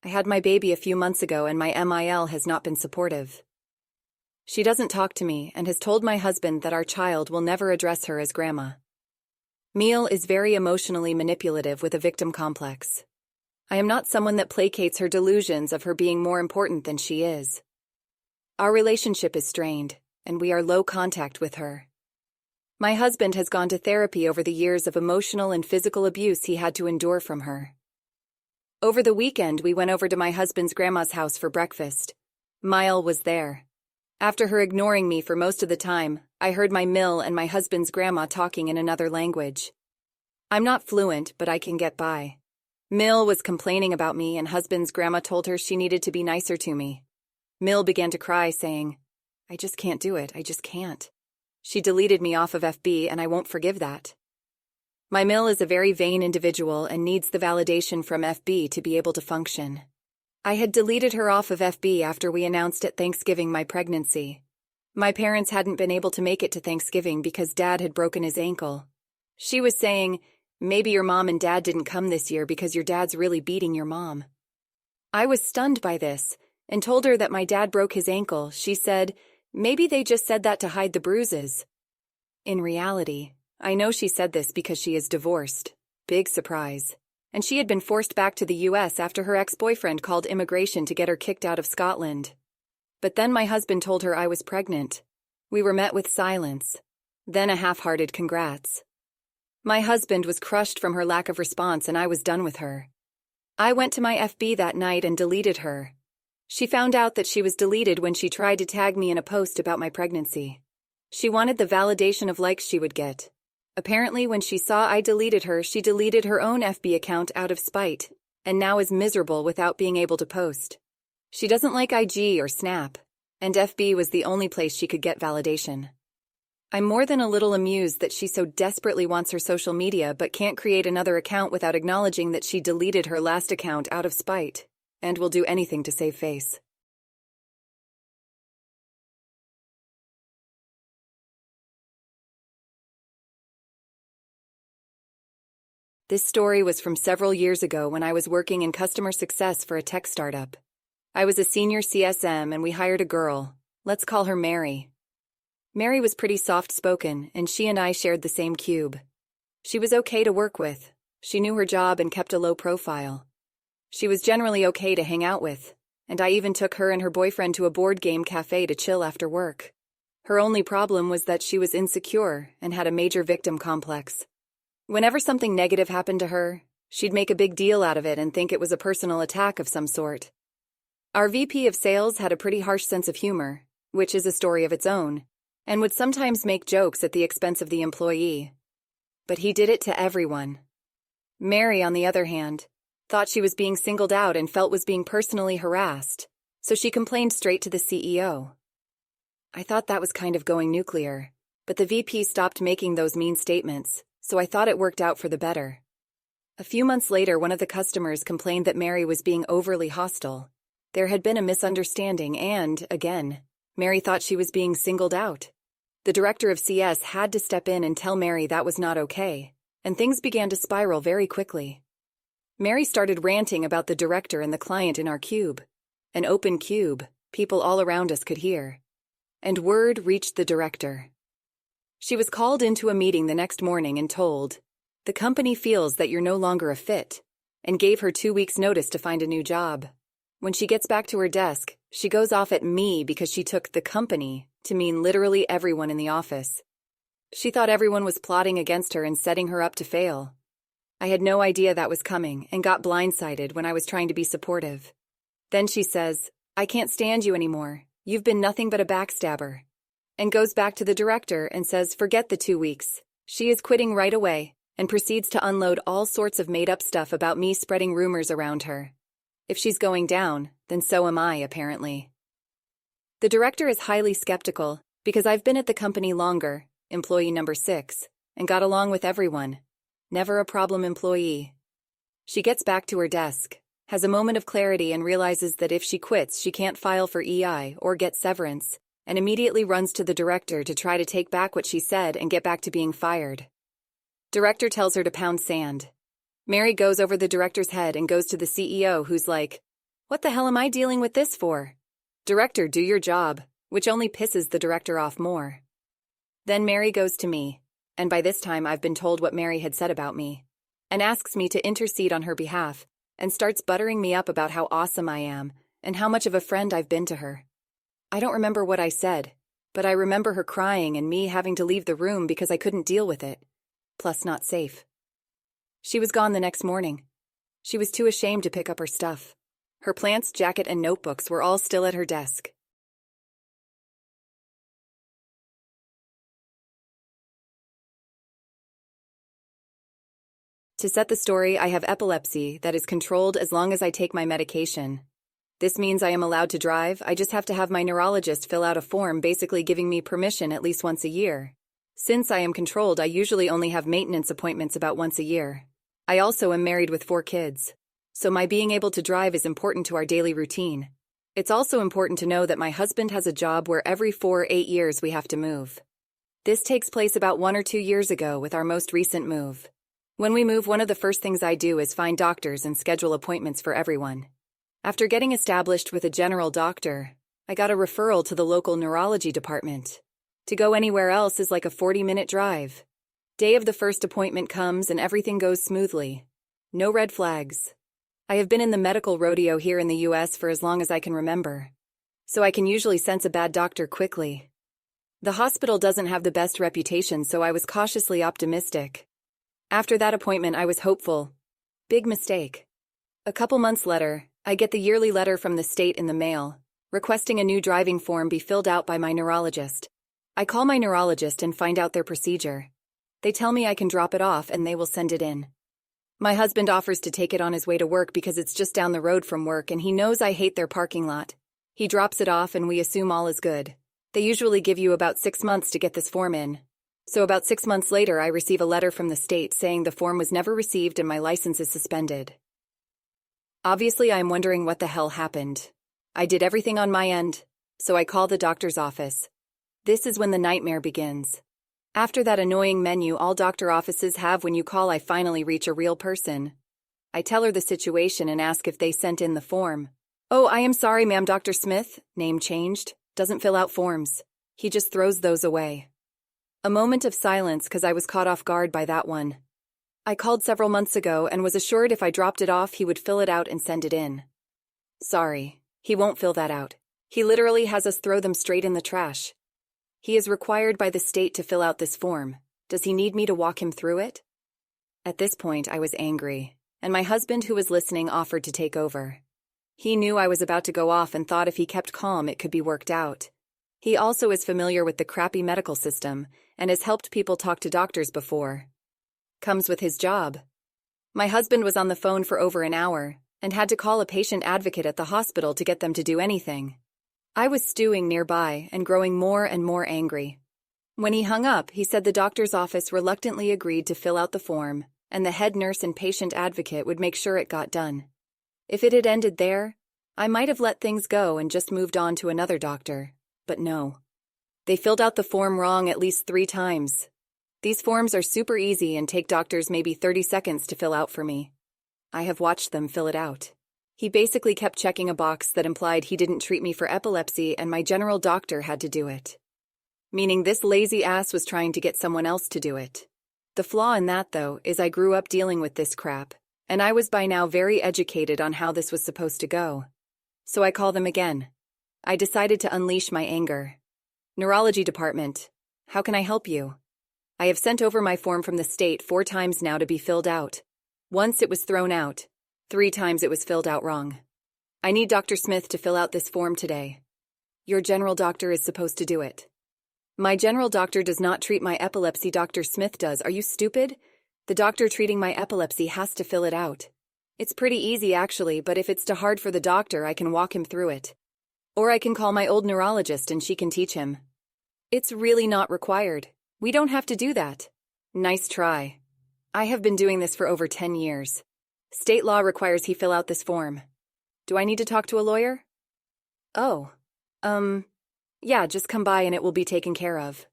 I had my baby a few months ago and my MIL has not been supportive. She doesn't talk to me and has told my husband that our child will never address her as grandma. Mil is very emotionally manipulative with a victim complex. I am not someone that placates her delusions of her being more important than she is. Our relationship is strained, and we are low contact with her. My husband has gone to therapy over the years of emotional and physical abuse he had to endure from her. Over the weekend, we went over to my husband's grandma's house for breakfast. Mil was there. After her ignoring me for most of the time, I heard my Mil and my husband's grandma talking in another language. I'm not fluent, but I can get by. Mil was complaining about me and husband's grandma told her she needed to be nicer to me. Mil began to cry, saying, "I just can't do it, I just can't. She deleted me off of FB and I won't forgive that." My Mil is a very vain individual and needs the validation from FB to be able to function. I had deleted her off of FB after we announced at Thanksgiving my pregnancy. My parents hadn't been able to make it to Thanksgiving because Dad had broken his ankle. She was saying, "Maybe your mom and dad didn't come this year because your dad's really beating your mom." I was stunned by this and told her that my dad broke his ankle. She said, "Maybe they just said that to hide the bruises." In reality, I know she said this because she is divorced. Big surprise. And she had been forced back to the US after her ex-boyfriend called immigration to get her kicked out of Scotland. But then my husband told her I was pregnant. We were met with silence. Then a half-hearted congrats. My husband was crushed from her lack of response and I was done with her. I went to my FB that night and deleted her. She found out that she was deleted when she tried to tag me in a post about my pregnancy. She wanted the validation of likes she would get. Apparently, when she saw I deleted her, she deleted her own FB account out of spite, and now is miserable without being able to post. She doesn't like IG or Snap, and FB was the only place she could get validation. I'm more than a little amused that she so desperately wants her social media but can't create another account without acknowledging that she deleted her last account out of spite, and will do anything to save face. This story was from several years ago when I was working in customer success for a tech startup. I was a senior CSM and we hired a girl. Let's call her Mary. Mary was pretty soft-spoken and she and I shared the same cube. She was okay to work with. She knew her job and kept a low profile. She was generally okay to hang out with, and I even took her and her boyfriend to a board game cafe to chill after work. Her only problem was that she was insecure and had a major victim complex. Whenever something negative happened to her, she'd make a big deal out of it and think it was a personal attack of some sort. Our VP of sales had a pretty harsh sense of humor, which is a story of its own, and would sometimes make jokes at the expense of the employee. But he did it to everyone. Mary, on the other hand, thought she was being singled out and felt was being personally harassed, so she complained straight to the CEO. I thought that was kind of going nuclear, but the VP stopped making those mean statements, so I thought it worked out for the better. A few months later, one of the customers complained that Mary was being overly hostile. There had been a misunderstanding and, again, Mary thought she was being singled out. The director of CS had to step in and tell Mary that was not okay, and things began to spiral very quickly. Mary started ranting about the director and the client in our cube. An open cube, people all around us could hear. And word reached the director. She was called into a meeting the next morning and told, "The company feels that you're no longer a fit," and gave her 2 weeks' notice to find a new job. When she gets back to her desk, she goes off at me because she took the company to mean literally everyone in the office. She thought everyone was plotting against her and setting her up to fail. I had no idea that was coming and got blindsided when I was trying to be supportive. Then she says, "I can't stand you anymore. You've been nothing but a backstabber." And goes back to the director and says, "Forget the 2 weeks. She is quitting right away," and proceeds to unload all sorts of made-up stuff about me spreading rumors around her. If she's going down, then so am I, apparently. The director is highly skeptical because I've been at the company longer, employee number 6, and got along with everyone. Never a problem employee. She gets back to her desk, has a moment of clarity and realizes that if she quits, she can't file for EI or get severance, and immediately runs to the director to try to take back what she said and get back to being fired. Director tells her to pound sand. Mary goes over the director's head and goes to the CEO, who's like, What the hell am I dealing with this for? Director, do your job, which only pisses the director off more. Then Mary goes to me, and by this time I've been told what Mary had said about me, and asks me to intercede on her behalf, and starts buttering me up about how awesome I am, and how much of a friend I've been to her. I don't remember what I said, but I remember her crying and me having to leave the room because I couldn't deal with it, plus not safe. She was gone the next morning. She was too ashamed to pick up her stuff. Her plants, jacket, and notebooks were all still at her desk. To set the story, I have epilepsy that is controlled as long as I take my medication. This means I am allowed to drive. I just have to have my neurologist fill out a form basically giving me permission at least once a year. Since I am controlled, I usually only have maintenance appointments about once a year. I also am married with 4 kids, so my being able to drive is important to our daily routine. It's also important to know that my husband has a job where every 4 or 8 years we have to move. This takes place about 1 or 2 years ago with our most recent move. When we move, one of the first things I do is find doctors and schedule appointments for everyone. After getting established with a general doctor, I got a referral to the local neurology department. To go anywhere else is like a 40-minute drive. Day of the first appointment comes and everything goes smoothly. No red flags. I have been in the medical rodeo here in the US for as long as I can remember, so I can usually sense a bad doctor quickly. The hospital doesn't have the best reputation, so I was cautiously optimistic. After that appointment, I was hopeful. Big mistake. A couple months later, I get the yearly letter from the state in the mail, requesting a new driving form be filled out by my neurologist. I call my neurologist and find out their procedure. They tell me I can drop it off and they will send it in. My husband offers to take it on his way to work because it's just down the road from work and he knows I hate their parking lot. He drops it off and we assume all is good. They usually give you about 6 months to get this form in. So about 6 months later, I receive a letter from the state saying the form was never received and my license is suspended. Obviously, I'm wondering what the hell happened. I did everything on my end, so I call the doctor's office. This is when the nightmare begins. After that annoying menu all doctor offices have when you call, I finally reach a real person. I tell her the situation and ask if they sent in the form. Oh, I am sorry, ma'am, Dr. Smith, name changed, doesn't fill out forms. He just throws those away. A moment of silence because I was caught off guard by that one. I called several months ago and was assured if I dropped it off he would fill it out and send it in. Sorry, he won't fill that out. He literally has us throw them straight in the trash. He is required by the state to fill out this form. Does he need me to walk him through it? At this point, I was angry, and my husband, who was listening, offered to take over. He knew I was about to go off and thought if he kept calm it could be worked out. He also is familiar with the crappy medical system and has helped people talk to doctors before. Comes with his job. My husband was on the phone for over an hour and had to call a patient advocate at the hospital to get them to do anything. I was stewing nearby and growing more and more angry. When he hung up, he said the doctor's office reluctantly agreed to fill out the form, and the head nurse and patient advocate would make sure it got done. If it had ended there, I might have let things go and just moved on to another doctor, but no. They filled out the form wrong at least 3 times. These forms are super easy and take doctors maybe 30 seconds to fill out for me. I have watched them fill it out. He basically kept checking a box that implied he didn't treat me for epilepsy and my general doctor had to do it. Meaning this lazy ass was trying to get someone else to do it. The flaw in that, though, is I grew up dealing with this crap, and I was by now very educated on how this was supposed to go. So I call them again. I decided to unleash my anger. Neurology department, how can I help you? I have sent over my form from the state 4 times now to be filled out. Once it was thrown out. 3 times it was filled out wrong. I need Dr. Smith to fill out this form today. Your general doctor is supposed to do it. My general doctor does not treat my epilepsy, Dr. Smith does. Are you stupid? The doctor treating my epilepsy has to fill it out. It's pretty easy actually, but if it's too hard for the doctor, I can walk him through it. Or I can call my old neurologist and she can teach him. It's really not required. We don't have to do that. Nice try. I have been doing this for over 10 years. State law requires he fill out this form. Do I need to talk to a lawyer? Oh. Yeah, just come by and it will be taken care of.